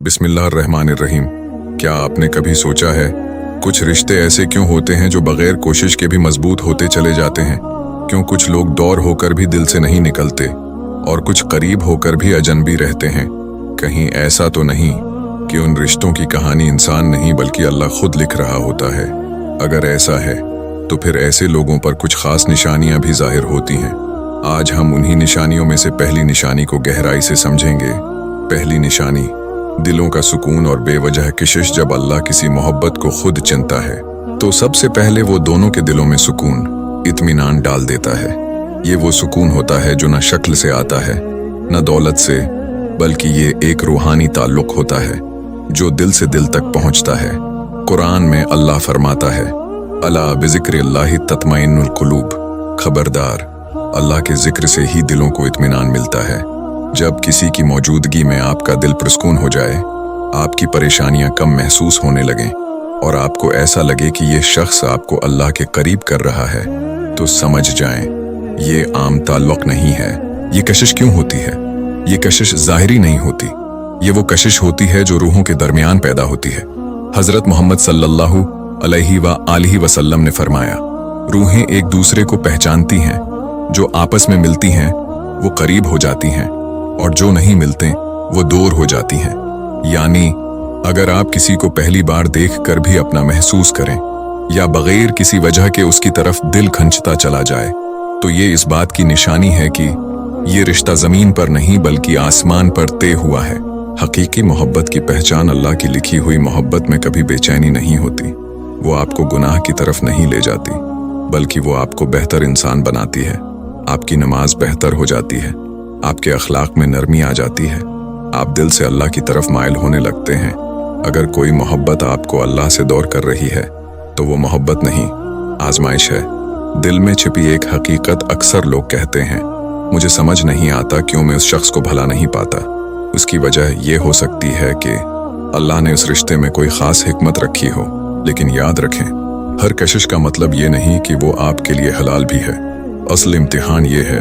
बिस्मिल्लाहिर्रहमानिर्रहीम। क्या आपने कभी सोचा है कुछ रिश्ते ऐसे क्यों होते हैं जो बगैर कोशिश के भी मजबूत होते चले जाते हैं? क्यों कुछ लोग दूर होकर भी दिल से नहीं निकलते और कुछ करीब होकर भी अजनबी रहते हैं? कहीं ऐसा तो नहीं कि उन रिश्तों की कहानी इंसान नहीं बल्कि अल्लाह खुद लिख रहा होता है? अगर ऐसा है तो फिर ऐसे लोगों पर कुछ खास निशानियां भी जाहिर होती हैं। आज हम उन्हीं निशानियों में से पहली निशानी को गहराई से समझेंगे। पहली निशानी, दिलों का सुकून और बेवजह कशिश। जब अल्लाह किसी मोहब्बत को खुद चुनता है तो सबसे पहले वो दोनों के दिलों में सुकून, इत्मीनान डाल देता है। ये वो सुकून होता है जो न शक्ल से आता है न दौलत से, बल्कि ये एक रूहानी ताल्लुक होता है जो दिल से दिल तक पहुंचता है। कुरान में अल्लाह फरमाता है, अला बिज़िक्रिल्लाहि तत्मइन्नुल कुलूब। खबरदार, अल्लाह के जिक्र से ही दिलों को इत्मीनान मिलता है। जब किसी की मौजूदगी में आपका दिल पुरस्कून हो जाए, आपकी परेशानियां कम महसूस होने लगें और आपको ऐसा लगे कि ये शख्स आपको अल्लाह के करीब कर रहा है, तो समझ जाएं ये आम ताल्लुक नहीं है। ये कशिश क्यों होती है? ये कशिश ज़ाहिरी नहीं होती, ये वो कशिश होती है जो रूहों के दरमियान पैदा होती है। हज़रत मोहम्मद सल्लल्लाहु अलैहि वसल्लम ने फरमाया, रूहें एक दूसरे को पहचानती हैं। जो आपस में मिलती हैं वो करीब हो जाती हैं और जो नहीं मिलते वो दूर हो जाती हैं। यानी अगर आप किसी को पहली बार देखकर भी अपना महसूस करें या बगैर किसी वजह के उसकी तरफ दिल खंचता चला जाए, तो ये इस बात की निशानी है कि ये रिश्ता जमीन पर नहीं बल्कि आसमान पर तय हुआ है। हकीकी मोहब्बत की पहचान अल्लाह की लिखी हुई मोहब्बत में कभी बेचैनी नहीं होती। वो आपको गुनाह की तरफ नहीं ले जाती, बल्कि वो आपको बेहतर इंसान बनाती है। आपकी नमाज बेहतर हो जाती है, आपके अखलाक में नरमी आ जाती है, आप दिल से अल्लाह की तरफ माइल होने लगते हैं। अगर कोई मोहब्बत आपको अल्लाह से दूर कर रही है तो वो मोहब्बत नहीं, आजमाइश है। दिल में छिपी एक हकीकत अक्सर लोग कहते हैं, मुझे समझ नहीं आता क्यों मैं उस शख्स को भला नहीं पाता। उसकी वजह ये हो सकती है कि अल्लाह ने उस रिश्ते में कोई खास हिकमत रखी हो। लेकिन याद रखें, हर कशिश का मतलब ये नहीं कि वो आपके लिए हलाल भी है। असल इम्तिहान ये है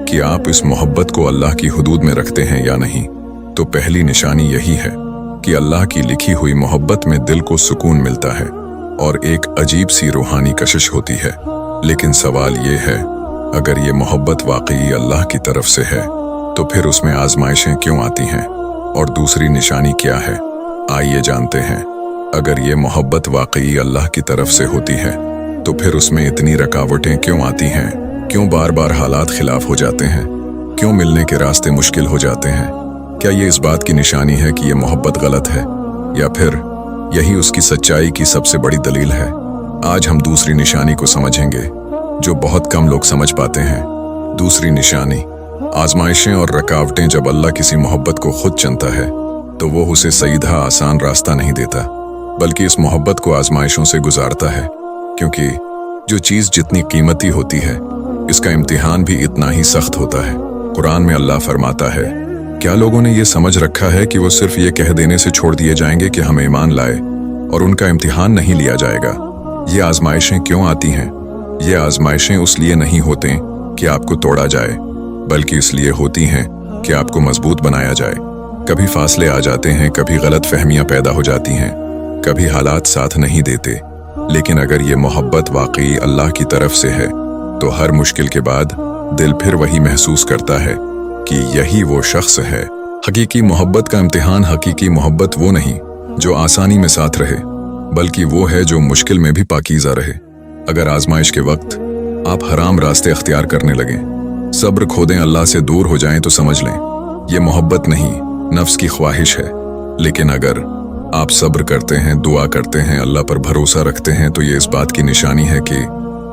कि आप इस मोहब्बत को अल्लाह की हुदूद में रखते हैं या नहीं। तो पहली निशानी यही है कि अल्लाह की लिखी हुई मोहब्बत में दिल को सुकून मिलता है और एक अजीब सी रूहानी कशिश होती है। लेकिन सवाल ये है, अगर ये मोहब्बत वाकई अल्लाह की तरफ से है तो फिर उसमें आजमाइशें क्यों आती हैं? और दूसरी निशानी क्या है, आइए जानते हैं। अगर ये मोहब्बत वाकई अल्लाह की तरफ से होती है तो फिर उसमें इतनी रुकावटें क्यों आती हैं? क्यों बार बार हालात खिलाफ हो जाते हैं? क्यों मिलने के रास्ते मुश्किल हो जाते हैं? क्या ये इस बात की निशानी है कि ये मोहब्बत गलत है, या फिर यही उसकी सच्चाई की सबसे बड़ी दलील है? आज हम दूसरी निशानी को समझेंगे जो बहुत कम लोग समझ पाते हैं। दूसरी निशानी, आजमाइशें और रुकावटें। जब अल्लाह किसी मोहब्बत को खुद चुनता है तो वो उसे सीधा आसान रास्ता नहीं देता, बल्कि इस मोहब्बत को आजमाइशों से गुजारता है। क्योंकि जो चीज़ जितनी कीमती होती है, इसका इम्तिहान भी इतना ही सख्त होता है। कुरान में अल्लाह फरमाता है, क्या लोगों ने ये समझ रखा है कि वो सिर्फ ये कह देने से छोड़ दिए जाएंगे कि हम ईमान लाए और उनका इम्तिहान नहीं लिया जाएगा? ये आजमाइशें क्यों आती हैं? ये आजमाइशें उस लिए नहीं होते कि आपको तोड़ा जाए, बल्कि इसलिए होती हैं कि आपको मजबूत बनाया जाए। कभी फासले आ जाते हैं, कभी गलत फहमियाँ पैदा हो जाती हैं, कभी हालात साथ नहीं देते। लेकिन अगर ये मोहब्बत वाकई अल्लाह की तरफ से है तो हर मुश्किल के बाद दिल फिर वही महसूस करता है कि यही वो शख्स है। हकीकी मोहब्बत का इम्तिहान, हकीकी मोहब्बत वो नहीं जो आसानी में साथ रहे, बल्कि वो है जो मुश्किल में भी पाकीज़ा रहे। अगर आजमाइश के वक्त आप हराम रास्ते अख्तियार करने लगें, सब्र खो दें, अल्लाह से दूर हो जाएं, तो समझ लें ये मोहब्बत नहीं, नफ्स की ख्वाहिश है। लेकिन अगर आप सब्र करते हैं, दुआ करते हैं, अल्लाह पर भरोसा रखते हैं, तो ये इस बात की निशानी है कि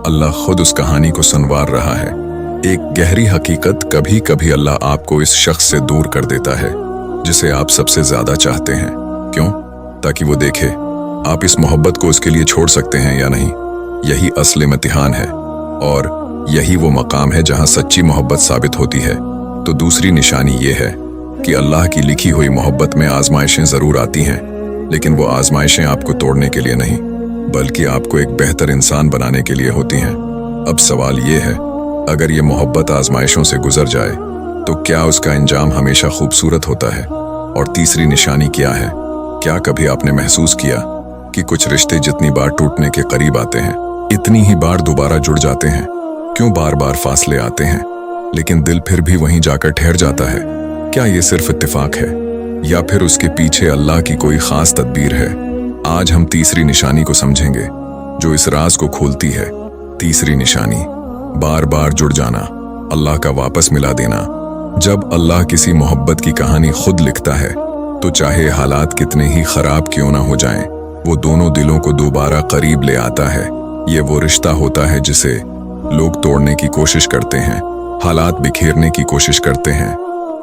अल्लाह खुद उस कहानी को संवार रहा है। एक गहरी हकीकत, कभी कभी अल्लाह आपको इस शख्स से दूर कर देता है जिसे आप सबसे ज्यादा चाहते हैं। क्यों? ताकि वो देखे आप इस मोहब्बत को उसके लिए छोड़ सकते हैं या नहीं। यही असली इम्तिहान है और यही वो मकाम है जहां सच्ची मोहब्बत साबित होती है। तो दूसरी निशानी ये है कि अल्लाह की लिखी हुई मोहब्बत में आजमाइशें जरूर आती हैं, लेकिन वो आजमाइशें आपको तोड़ने के लिए नहीं, बल्कि आपको एक बेहतर इंसान बनाने के लिए होती हैं। अब सवाल ये है, अगर ये मोहब्बत आजमाइशों से गुजर जाए तो क्या उसका अंजाम हमेशा खूबसूरत होता है? और तीसरी निशानी क्या है? क्या कभी आपने महसूस किया कि कुछ रिश्ते जितनी बार टूटने के करीब आते हैं, इतनी ही बार दोबारा जुड़ जाते हैं? क्यों बार बार फासले आते हैं, लेकिन दिल फिर भी वहीं जाकर ठहर जाता है? क्या ये सिर्फ इत्तेफाक है या फिर उसके पीछे अल्लाह की कोई खास तदबीर है? आज हम तीसरी निशानी को समझेंगे जो इस राज को खोलती है। तीसरी निशानी, बार बार जुड़ जाना, अल्लाह का वापस मिला देना। जब अल्लाह किसी मोहब्बत की कहानी खुद लिखता है तो चाहे हालात कितने ही खराब क्यों ना हो जाएं, वो दोनों दिलों को दोबारा करीब ले आता है। ये वो रिश्ता होता है जिसे लोग तोड़ने की कोशिश करते हैं, हालात बिखेरने की कोशिश करते हैं,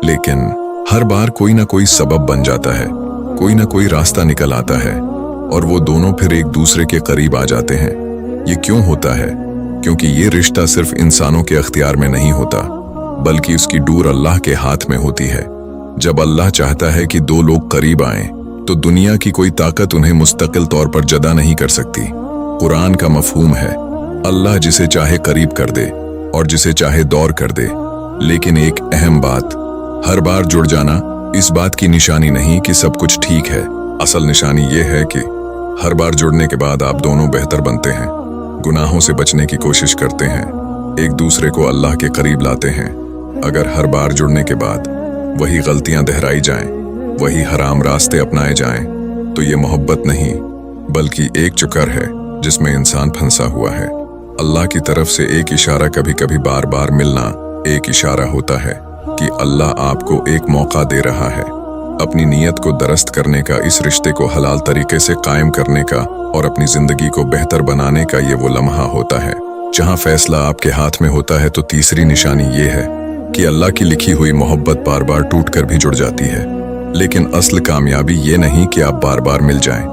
लेकिन हर बार कोई ना कोई सबब बन जाता है, कोई ना कोई रास्ता निकल आता है और वो दोनों फिर एक दूसरे के करीब आ जाते हैं। ये क्यों होता है? क्योंकि ये रिश्ता सिर्फ इंसानों के अख्तियार में नहीं होता, बल्कि उसकी डोर अल्लाह के हाथ में होती है। जब अल्लाह चाहता है कि दो लोग करीब आएं, तो दुनिया की कोई ताकत उन्हें मुस्तकिल तौर पर जदा नहीं कर सकती। कुरान का मफहूम है, अल्लाह जिसे चाहे करीब कर दे और जिसे चाहे दूर कर दे। लेकिन एक अहम बात, हर बार जुड़ जाना इस बात की निशानी नहीं कि सब कुछ ठीक है। असल निशानी ये है कि हर बार जुड़ने के बाद आप दोनों बेहतर बनते हैं, गुनाहों से बचने की कोशिश करते हैं, एक दूसरे को अल्लाह के करीब लाते हैं। अगर हर बार जुड़ने के बाद वही गलतियां दोहराई जाएं, वही हराम रास्ते अपनाए जाएं, तो ये मोहब्बत नहीं बल्कि एक चक्कर है जिसमें इंसान फंसा हुआ है। अल्लाह की तरफ से एक इशारा, कभी कभी बार बार मिलना एक इशारा होता है कि अल्लाह आपको एक मौका दे रहा है अपनी नीयत को दुरुस्त करने का, इस रिश्ते को हलाल तरीके से कायम करने का और अपनी जिंदगी को बेहतर बनाने का। ये वो लम्हा होता है जहां फैसला आपके हाथ में होता है। तो तीसरी निशानी ये है कि अल्लाह की लिखी हुई मोहब्बत बार बार टूट कर भी जुड़ जाती है। लेकिन असल कामयाबी ये नहीं कि आप बार बार मिल जाएं,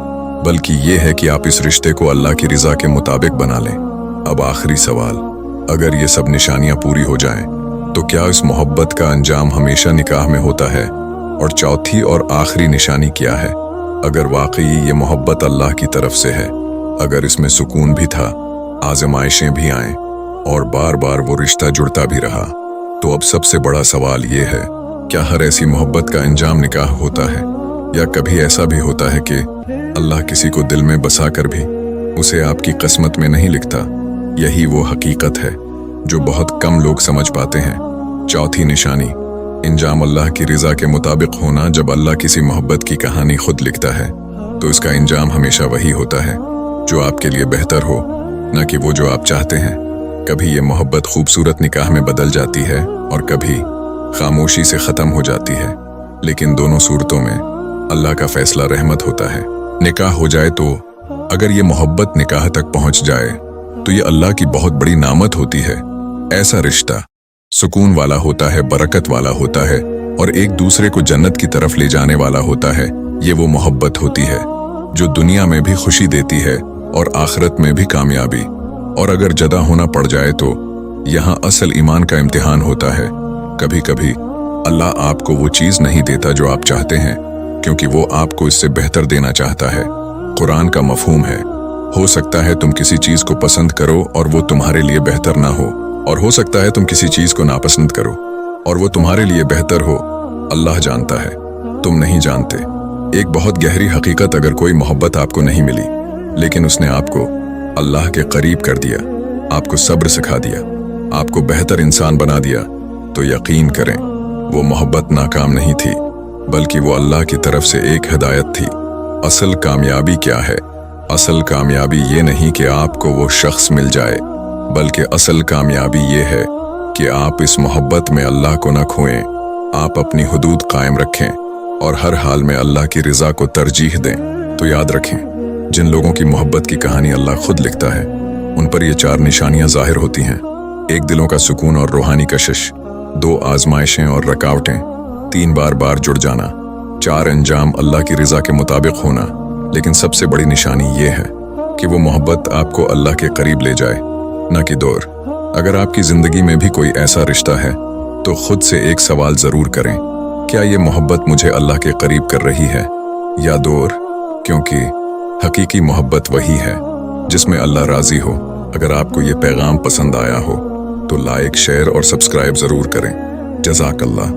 बल्कि ये है कि आप इस रिश्ते को अल्लाह की रिजा के मुताबिक बना लें। अब आखिरी सवाल, अगर ये सब निशानियां पूरी हो जाएं, तो क्या इस मोहब्बत का अंजाम हमेशा निकाह में होता है? और चौथी और आखिरी निशानी क्या है? अगर वाकई ये मोहब्बत अल्लाह की तरफ से है, अगर इसमें सुकून भी था, आजमाइशें भी आएं और बार बार वो रिश्ता जुड़ता भी रहा, तो अब सबसे बड़ा सवाल ये है, क्या हर ऐसी मोहब्बत का अंजाम निकाह होता है? या कभी ऐसा भी होता है कि अल्लाह किसी को दिल में बसा कर भी उसे आपकी किस्मत में नहीं लिखता? यही वो हकीकत है जो बहुत कम लोग समझ पाते हैं। चौथी निशानी, इंजाम अल्लाह की रिजा के मुताबिक होना। जब अल्लाह किसी मोहब्बत की कहानी खुद लिखता है तो इसका इंजाम हमेशा वही होता है जो आपके लिए बेहतर हो, न कि वो जो आप चाहते हैं। कभी ये मोहब्बत खूबसूरत निकाह में बदल जाती है और कभी खामोशी से ख़त्म हो जाती है, लेकिन दोनों सूरतों में अल्लाह का फैसला रहमत होता है। निकाह हो जाए तो अगर ये मोहब्बत निकाह तक पहुंच जाए तो ये अल्लाह की बहुत बड़ी नामत होती है। ऐसा रिश्ता सुकून वाला होता है, बरकत वाला होता है और एक दूसरे को जन्नत की तरफ ले जाने वाला होता है। ये वो मोहब्बत होती है जो दुनिया में भी खुशी देती है और आखिरत में भी कामयाबी। और अगर जदा होना पड़ जाए तो यहाँ असल ईमान का इम्तिहान होता है। कभी कभी अल्लाह आपको वो चीज़ नहीं देता जो आप चाहते हैं, क्योंकि वो आपको इससे बेहतर देना चाहता है। कुरान का मफहूम है, हो सकता है तुम किसी चीज़ को पसंद करो और वो तुम्हारे लिए बेहतर ना हो, और हो सकता है तुम किसी चीज़ को नापसंद करो और वो तुम्हारे लिए बेहतर हो। अल्लाह जानता है, तुम नहीं जानते। एक बहुत गहरी हकीकत, अगर कोई मोहब्बत आपको नहीं मिली लेकिन उसने आपको अल्लाह के करीब कर दिया, आपको सब्र सिखा दिया, आपको बेहतर इंसान बना दिया, तो यकीन करें वो मोहब्बत नाकाम नहीं थी, बल्कि वो अल्लाह की तरफ से एक हिदायत थी। असल कामयाबी क्या है? असल कामयाबी ये नहीं कि आपको वो शख्स मिल जाए, बल्कि असल कामयाबी ये है कि आप इस मोहब्बत में अल्लाह को न खोएं, आप अपनी हुदूद कायम रखें और हर हाल में अल्लाह की रिजा को तरजीह दें। तो याद रखें, जिन लोगों की मोहब्बत की कहानी अल्लाह खुद लिखता है, उन पर ये चार निशानियां जाहिर होती हैं। एक, दिलों का सुकून और रूहानी कशिश। 2, आजमाइशें और रुकावटें। 3, बार बार जुड़ जाना। 4, अंजाम अल्लाह की रिजा के मुताबिक होना। लेकिन सबसे बड़ी निशानी ये है कि वो मोहब्बत आपको अल्लाह के करीब ले जाए, न कि दूर। अगर आपकी जिंदगी में भी कोई ऐसा रिश्ता है तो खुद से एक सवाल जरूर करें, क्या ये मोहब्बत मुझे अल्लाह के करीब कर रही है या दूर? क्योंकि हकीकी मोहब्बत वही है जिसमें अल्लाह राजी हो। अगर आपको ये पैगाम पसंद आया हो तो लाइक, शेयर और सब्सक्राइब जरूर करें। जज़ाकल्लाह।